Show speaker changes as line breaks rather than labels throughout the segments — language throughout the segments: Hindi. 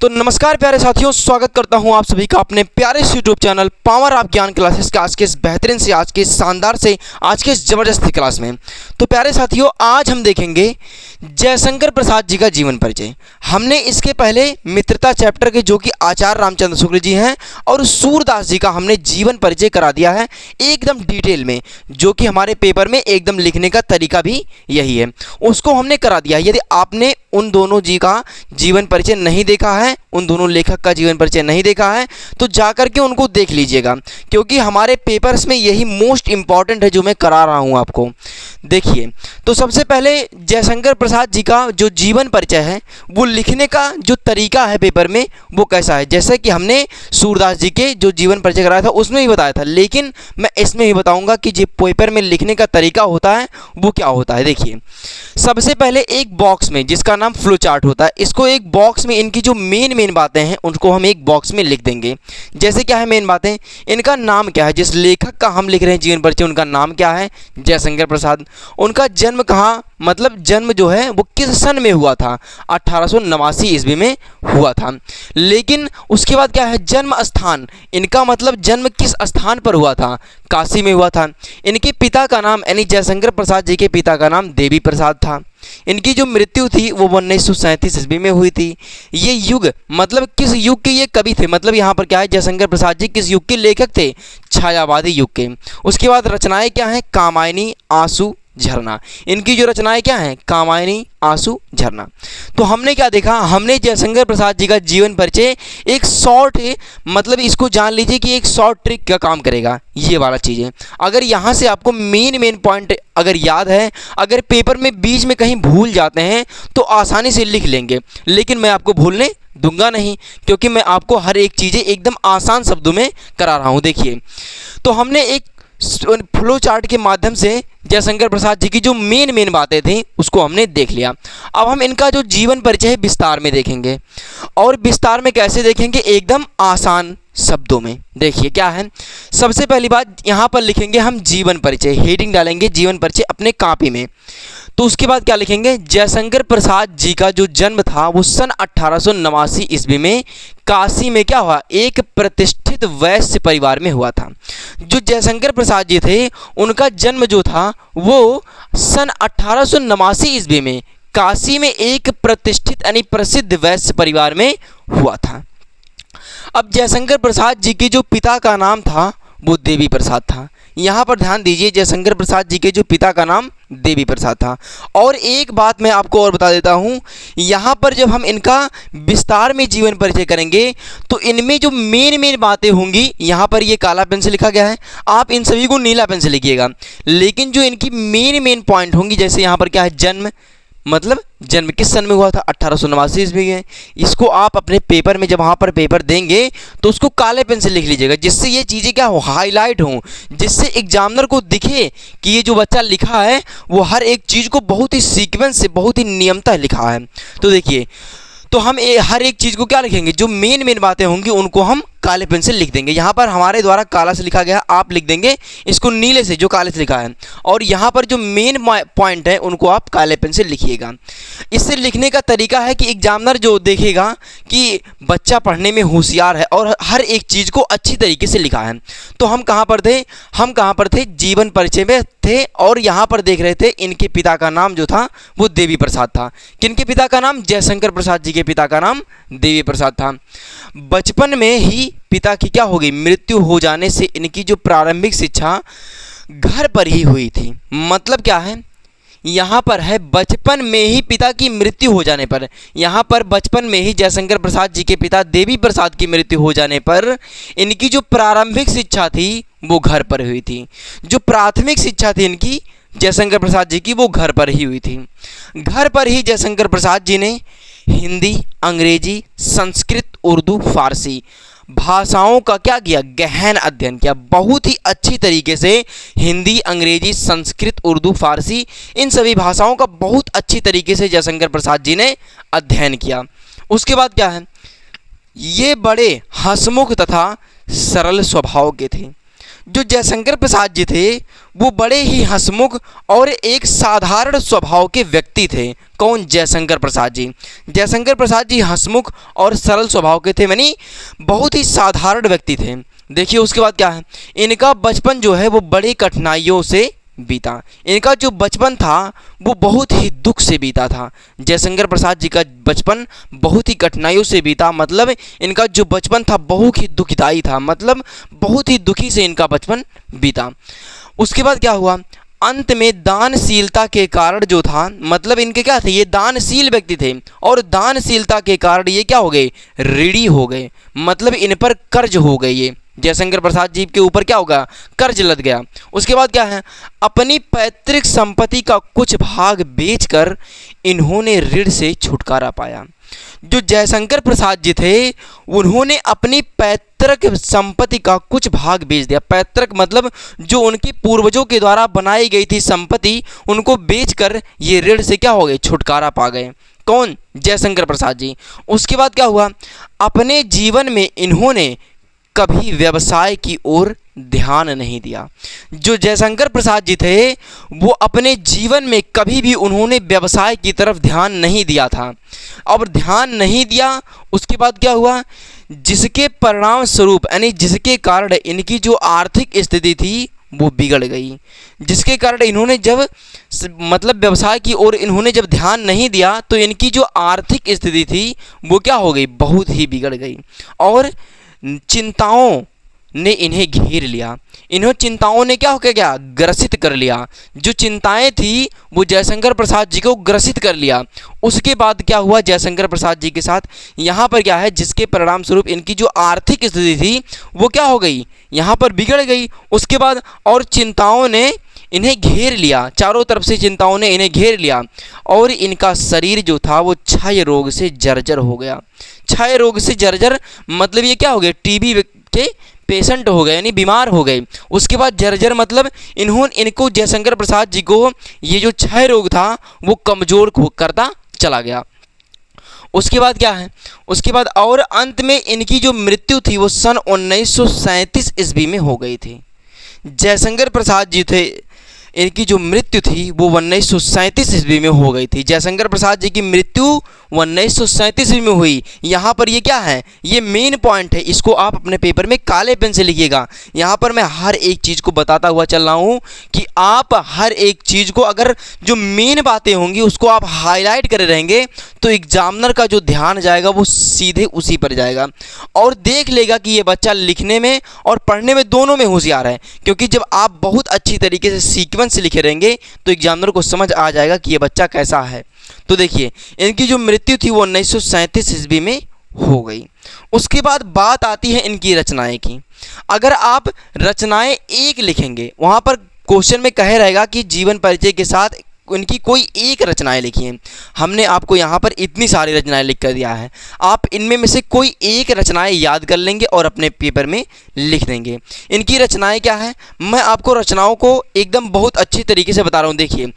तो नमस्कार प्यारे साथियों, स्वागत करता हूं आप सभी का अपने प्यारे से यूट्यूब चैनल पावर ऑफ ज्ञान क्लासेस के आज के इस बेहतरीन से, आज के शानदार से, आज के इस जबरदस्त क्लास में। तो प्यारे साथियों, आज हम देखेंगे जयशंकर प्रसाद जी का जीवन परिचय। हमने इसके पहले मित्रता चैप्टर के, जो कि आचार्य रामचंद्र शुक्ल जी हैं, और सूरदास जी का हमने जीवन परिचय करा दिया है एकदम डिटेल में, जो कि हमारे पेपर में एकदम लिखने का तरीका भी यही है, उसको हमने करा दिया है। यदि आपने उन दोनों जी का जीवन परिचय नहीं देखा है, उन दोनों लेखक का जीवन परिचय नहीं देखा है, तो जाकर के उनको देख लीजिएगा, क्योंकि हमारे पेपर्स में यही मोस्ट इंपॉर्टेंट है जो मैं करा रहा हूं आपको। देखिए, तो सबसे पहले जयशंकर प्रसाद जी का जो जीवन परिचय है, वो लिखने का जो तरीका है पेपर में, वो कैसा है। जैसे कि हमने सूरदास जी के जो जीवन परिचय कराया था उसमें भी बताया था, लेकिन मैं इसमें भी बताऊंगा कि जो पेपर में लिखने का तरीका होता है वो क्या होता है। देखिए, सबसे पहले एक बॉक्स में, जिसका नाम फ्लो चार्ट होता है, इसको एक बॉक्स में इनकी जो मेन बातें हैं उनको हम एक बॉक्स में लिख देंगे। जैसे क्या है मेन बातें, इनका नाम क्या है, जिस लेखक का हम लिख रहे हैं जीवन परिचय, उनका नाम क्या है, जयशंकर प्रसाद। उनका जन्म कहाँ, मतलब जन्म जो है वो किस सन में हुआ था, 1889 ईस्वी में हुआ था। लेकिन उसके बाद क्या है, जन्म स्थान, इनका मतलब जन्म किस स्थान पर हुआ था, काशी में हुआ था। इनके पिता का नाम, यानी जयशंकर प्रसाद जी के पिता का नाम देवी प्रसाद था। इनकी जो मृत्यु थी वो 1937 ईस्वी में हुई थी। ये युग, मतलब किस युग के ये कवि थे, मतलब यहाँ पर क्या है, जयशंकर प्रसाद जी किस युग के लेखक थे, छायावादी युग के। उसके बाद रचनाएं क्या हैं, कामायनी, आंसू, झरना। इनकी जो रचनाएं क्या हैं, कामायनी, आंसू, झरना। तो हमने क्या देखा, हमने जयशंकर प्रसाद जी का जीवन परिचय एक शॉर्ट, मतलब इसको जान लीजिए कि एक शॉर्ट ट्रिक का काम करेगा ये वाला चीज़ें। अगर यहाँ से आपको मेन पॉइंट अगर याद है, अगर पेपर में बीच में कहीं भूल जाते हैं तो आसानी से लिख लेंगे, लेकिन मैं आपको भूलने दूंगा नहीं, क्योंकि मैं आपको हर एक चीज़ें एकदम आसान शब्दों में करा रहा हूँ। देखिए, तो हमने एक फ्लो चार्ट के माध्यम से जयशंकर प्रसाद जी की जो मेन बातें थी उसको हमने देख लिया। अब हम इनका जो जीवन परिचय है विस्तार में देखेंगे, और विस्तार में कैसे देखेंगे, एकदम आसान शब्दों में। देखिए क्या है, सबसे पहली बात यहाँ पर लिखेंगे हम जीवन परिचय, हेडिंग डालेंगे जीवन परिचय अपने कॉपी में। तो उसके बाद क्या लिखेंगे, जयशंकर प्रसाद जी का जो जन्म था वो सन 1889 ईस्वी में काशी में क्या हुआ, एक प्रतिष्ठित वैश्य परिवार में हुआ था। जो जयशंकर प्रसाद जी थे उनका जन्म जो था वो सन 1889 ईस्वी में काशी में एक प्रतिष्ठित यानी प्रसिद्ध वैश्य परिवार में हुआ था। अब जयशंकर प्रसाद जी के जो पिता का नाम था वो देवी प्रसाद था। यहाँ पर ध्यान दीजिए, जयशंकर प्रसाद जी के जो पिता का नाम देवी प्रसाद था। और एक बात मैं आपको और बता देता हूँ, यहाँ पर जब हम इनका विस्तार में जीवन परिचय करेंगे तो इनमें जो मेन बातें होंगी, यहाँ पर ये काला पेन से लिखा गया है, आप इन सभी को नीला पेन से लिखिएगा, लेकिन जो इनकी मेन पॉइंट होंगी, जैसे यहाँ पर क्या है, जन्म, मतलब जन्म किस सन में हुआ था, 1889 ईस्वी में। इसको आप अपने पेपर में जब वहाँ पर पेपर देंगे तो उसको काले पेन से लिख लीजिएगा, जिससे ये चीज़ें क्या हो, हाईलाइट हों, जिससे एग्जामिनर को दिखे कि ये जो बच्चा लिखा है वो हर एक चीज़ को बहुत ही सीक्वेंस से, बहुत ही नियमतः लिखा है। तो देखिए, तो हम हर एक चीज़ को क्या लिखेंगे, जो मेन बातें होंगी उनको हम काले पेन से लिख देंगे। यहाँ पर हमारे द्वारा काला से लिखा गया, आप लिख देंगे इसको नीले से, जो काले से लिखा है, और यहाँ पर जो मेन पॉइंट है उनको आप काले पेन से लिखिएगा। इससे लिखने का तरीका है कि एग्जामिनर जो देखेगा कि बच्चा पढ़ने में होशियार है और हर एक चीज़ को अच्छी तरीके से लिखा है। तो हम कहाँ पर थे, हम कहाँ पर थे, जीवन परिचय में थे, और यहाँ पर देख रहे थे इनके पिता का नाम जो था वो देवी प्रसाद था। किनके पिता का नाम, जयशंकर प्रसाद जी के पिता का नाम देवी प्रसाद था। बचपन में ही पिता की क्या हो गई, मृत्यु हो जाने से इनकी जो प्रारंभिक शिक्षा घर पर ही हुई थी। मतलब क्या है, यहाँ पर है बचपन में ही पिता की मृत्यु हो जाने पर, यहाँ पर बचपन में ही जयशंकर प्रसाद जी के पिता देवी प्रसाद की मृत्यु हो जाने पर इनकी जो प्रारंभिक शिक्षा थी वो घर पर हुई थी। जो प्राथमिक शिक्षा थी इनकी जयशंकर प्रसाद जी की, वो घर पर ही हुई थी। घर पर ही जयशंकर प्रसाद जी ने हिंदी, अंग्रेजी, संस्कृत, उर्दू, फारसी भाषाओं का क्या किया, गहन अध्ययन किया। बहुत ही अच्छी तरीके से हिंदी, अंग्रेजी, संस्कृत, उर्दू, फारसी, इन सभी भाषाओं का बहुत अच्छी तरीके से जयशंकर प्रसाद जी ने अध्ययन किया। उसके बाद क्या है, ये बड़े हंसमुख तथा सरल स्वभाव के थे। जो जयशंकर प्रसाद जी थे वो बड़े ही हंसमुख और एक साधारण स्वभाव के व्यक्ति थे। कौन? जयशंकर प्रसाद जी। जयशंकर प्रसाद जी हंसमुख और सरल स्वभाव के थे, यानी बहुत ही साधारण व्यक्ति थे। देखिए उसके बाद क्या है, इनका बचपन जो है वो बड़ी कठिनाइयों से बीता। इनका जो बचपन था वो बहुत ही दुख से बीता था। जयशंकर प्रसाद जी का बचपन बहुत ही कठिनाइयों से बीता, मतलब इनका जो बचपन था बहुत ही दुखदाई था, मतलब बहुत ही दुखी से इनका बचपन बीता। उसके बाद क्या हुआ, अंत में दानशीलता के कारण जो था, मतलब इनके क्या थे, ये दानशील व्यक्ति थे और दानशीलता के कारण ये क्या हो गए, ऋणी हो गए, मतलब इन पर कर्ज हो गए। ये जयशंकर प्रसाद जी के ऊपर क्या होगा, कर्ज लद गया। उसके बाद क्या है, अपनी पैतृक संपत्ति का कुछ भाग बेचकर इन्होंने ऋण से छुटकारा पाया। जो जयशंकर प्रसाद जी थे उन्होंने अपनी पैतृक संपत्ति का कुछ भाग बेच दिया। पैतृक मतलब जो उनके पूर्वजों के द्वारा बनाई गई थी संपत्ति, उनको बेचकर ये ऋण से क्या हो गए, छुटकारा पा गए। कौन? जयशंकर प्रसाद जी। उसके बाद क्या हुआ, अपने जीवन में इन्होंने कभी व्यवसाय की ओर ध्यान नहीं दिया। जो जयशंकर प्रसाद जी थे वो अपने जीवन में कभी भी उन्होंने व्यवसाय की तरफ ध्यान नहीं दिया था। अब ध्यान नहीं दिया, उसके बाद क्या हुआ, जिसके परिणाम स्वरूप यानी जिसके कारण इनकी जो आर्थिक स्थिति थी वो बिगड़ गई। जिसके कारण इन्होंने जब मतलब व्यवसाय की ओर इन्होंने जब ध्यान नहीं दिया तो इनकी जो आर्थिक स्थिति थी वो क्या हो गई, बहुत ही बिगड़ गई और चिंताओं ने इन्हें घेर लिया। इन्हें चिंताओं ने क्या हो गया, ग्रसित कर लिया। जो चिंताएं थी वो जयशंकर प्रसाद जी को ग्रसित कर लिया। उसके बाद क्या हुआ जयशंकर प्रसाद जी के साथ, यहाँ पर क्या है, जिसके परिणाम स्वरूप इनकी जो आर्थिक स्थिति थी वो क्या हो गई, यहाँ पर बिगड़ गई। उसके बाद और चिंताओं ने इन्हें घेर लिया, चारों तरफ से चिंताओं ने इन्हें घेर लिया और इनका शरीर जो था वो क्षय रोग से जर्जर हो गया। क्षय रोग से जर्जर मतलब ये क्या हो गया, टीबी के पेशेंट हो गए, यानी बीमार हो गए। उसके बाद जर्जर मतलब इनको जयशंकर प्रसाद जी को ये जो क्षय रोग था वो कमज़ोर करता चला गया। उसके बाद क्या है, उसके बाद और अंत में इनकी जो मृत्यु थी वो सन 1937 ईस्वी में हो गई थी। जयशंकर प्रसाद जी थे, इनकी जो मृत्यु थी वो 1937 ईस्वी में हो गई थी। जयशंकर प्रसाद जी की मृत्यु 1937 ईस्वी में हुई। यहाँ पर ये क्या है, ये मेन पॉइंट है, इसको आप अपने पेपर में काले पेन से लिखिएगा। यहाँ पर मैं हर एक चीज़ को बताता हुआ चल रहा हूँ कि आप हर एक चीज़ को, अगर जो मेन बातें होंगी उसको आप हाईलाइट करे रहेंगे तो एग्जामिनर का जो ध्यान जाएगा वो सीधे उसी पर जाएगा और देख लेगा कि ये बच्चा लिखने में और पढ़ने में दोनों में होशियार है। क्योंकि जब आप बहुत अच्छी तरीके से सीक्वेंस से लिखे रहेंगे तो एग्जामिनर को समझ आ जाएगा कि ये बच्चा कैसा है। तो देखिए इनकी जो मृत्यु थी वो 1937 ईस्वी में हो गई। उसके बाद बात आती है इनकी रचनाएं की। अगर आप रचनाएं एक लिखेंगे, वहाँ पर क्वेश्चन में कहे रहेगा कि जीवन परिचय के साथ उनकी कोई एक रचनाएं लिखी हैं। हमने आपको यहाँ पर इतनी सारी रचनाएं लिख कर दिया है, आप इनमें में से कोई एक रचनाएं याद कर लेंगे और अपने पेपर में लिख देंगे। इनकी रचनाएं क्या है, मैं आपको रचनाओं को एकदम बहुत अच्छी तरीके से बता रहा हूँ। देखिए,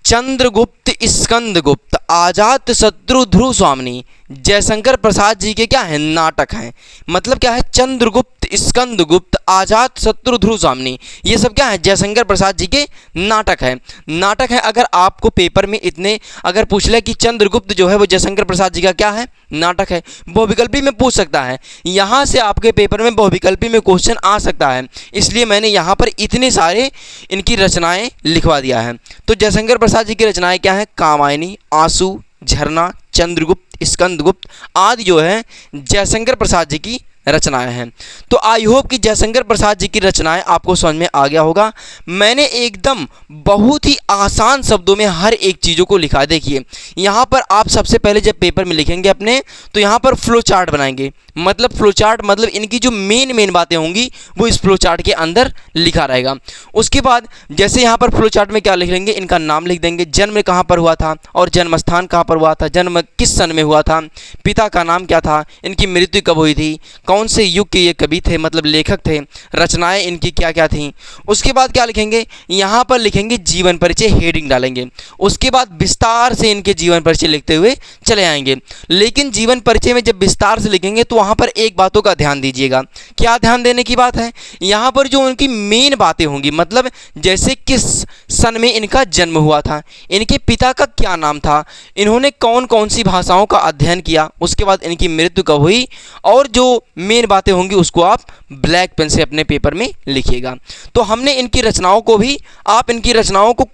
चंद्रगुप्त, स्कंदगुप्त, आजात शत्रु, ध्रुव स्वामिनी, जयशंकर प्रसाद जी के क्या है, नाटक हैं। मतलब क्या है, चंद्रगुप्त, स्कंदगुप्त, आजात शत्रु, ध्रुव स्वामिनी, ये सब क्या है, जयशंकर प्रसाद जी के नाटक है। नाटक है। अगर आपको पेपर में इतने अगर पूछ ले कि चंद्रगुप्त जो है वो जयशंकर प्रसाद जी का क्या है, नाटक है, बहुविकल्पी में पूछ सकता है। यहाँ से आपके पेपर में बहुविकल्पी में क्वेश्चन आ सकता है, इसलिए मैंने यहाँ पर इतने सारे इनकी रचनाएं लिखवा दिया है। तो जयशंकर प्रसाद जी की रचनाएं क्या है, कामायनी, आंसू, झरना, चंद्रगुप्त, स्कंदगुप्त आदि जो है जयशंकर प्रसाद जी की रचनाएं हैं। तो आई होप कि जयशंकर प्रसाद जी की रचनाएं आपको समझ में आ गया होगा। मैंने एकदम बहुत ही आसान शब्दों में हर एक चीज़ों को लिखा। देखिए यहाँ पर आप सबसे पहले जब पेपर में लिखेंगे अपने, तो यहाँ पर फ्लो चार्ट बनाएंगे। मतलब फ्लो चार्ट मतलब इनकी जो मेन बातें होंगी वो इस फ्लो चार्ट के अंदर लिखा रहेगा। उसके बाद जैसे यहाँ पर फ्लो चार्ट में क्या लिख लेंगे, इनका नाम लिख देंगे, जन्म कहाँ पर हुआ था और जन्म स्थान कहाँ पर हुआ था, जन्म किस सन में हुआ था, पिता का नाम क्या था, इनकी मृत्यु कब हुई थी, कौन से युग के ये कवि थे मतलब लेखक थे, रचनाएं इनकी क्या क्या थीं। उसके बाद क्या लिखेंगे, यहाँ पर लिखेंगे जीवन परिचय, हेडिंग डालेंगे। उसके बाद विस्तार से इनके जीवन परिचय लिखते हुए चले आएंगे। लेकिन जीवन परिचय में जब विस्तार से लिखेंगे तो वहाँ पर एक बातों का ध्यान दीजिएगा। क्या ध्यान देने की बात है, यहाँ पर जो उनकी मेन बातें होंगी, मतलब जैसे किस सन में इनका जन्म हुआ था, इनके पिता का क्या नाम था, इन्होंने कौन कौन सी भाषाओं का अध्ययन किया, उसके बाद इनकी मृत्यु कब हुई, और जो मेन बातें होंगी उसको आप ब्लैक पेन से अपने पेपर में लिखिएगा। तो हमने इनकी रचनाओं को भी, आप इनकी रचनाओं को,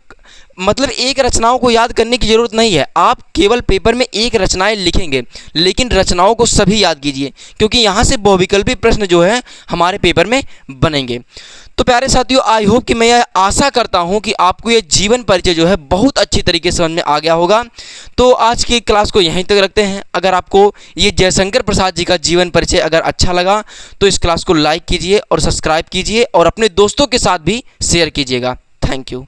मतलब एक रचनाओं को याद करने की ज़रूरत नहीं है, आप केवल पेपर में एक रचनाएं लिखेंगे, लेकिन रचनाओं को सभी याद कीजिए, क्योंकि यहाँ से बहुविकल्पी प्रश्न जो है हमारे पेपर में बनेंगे। तो प्यारे साथियों, आई होप कि मैं आशा करता हूँ कि आपको ये जीवन परिचय जो है बहुत अच्छी तरीके से समझ में आ गया होगा। तो आज की क्लास को यहीं तक रखते हैं। अगर आपको ये जयशंकर प्रसाद जी का जीवन परिचय अगर अच्छा लगा तो इस क्लास को लाइक कीजिए और सब्सक्राइब कीजिए और अपने दोस्तों के साथ भी शेयर कीजिएगा। Thank you.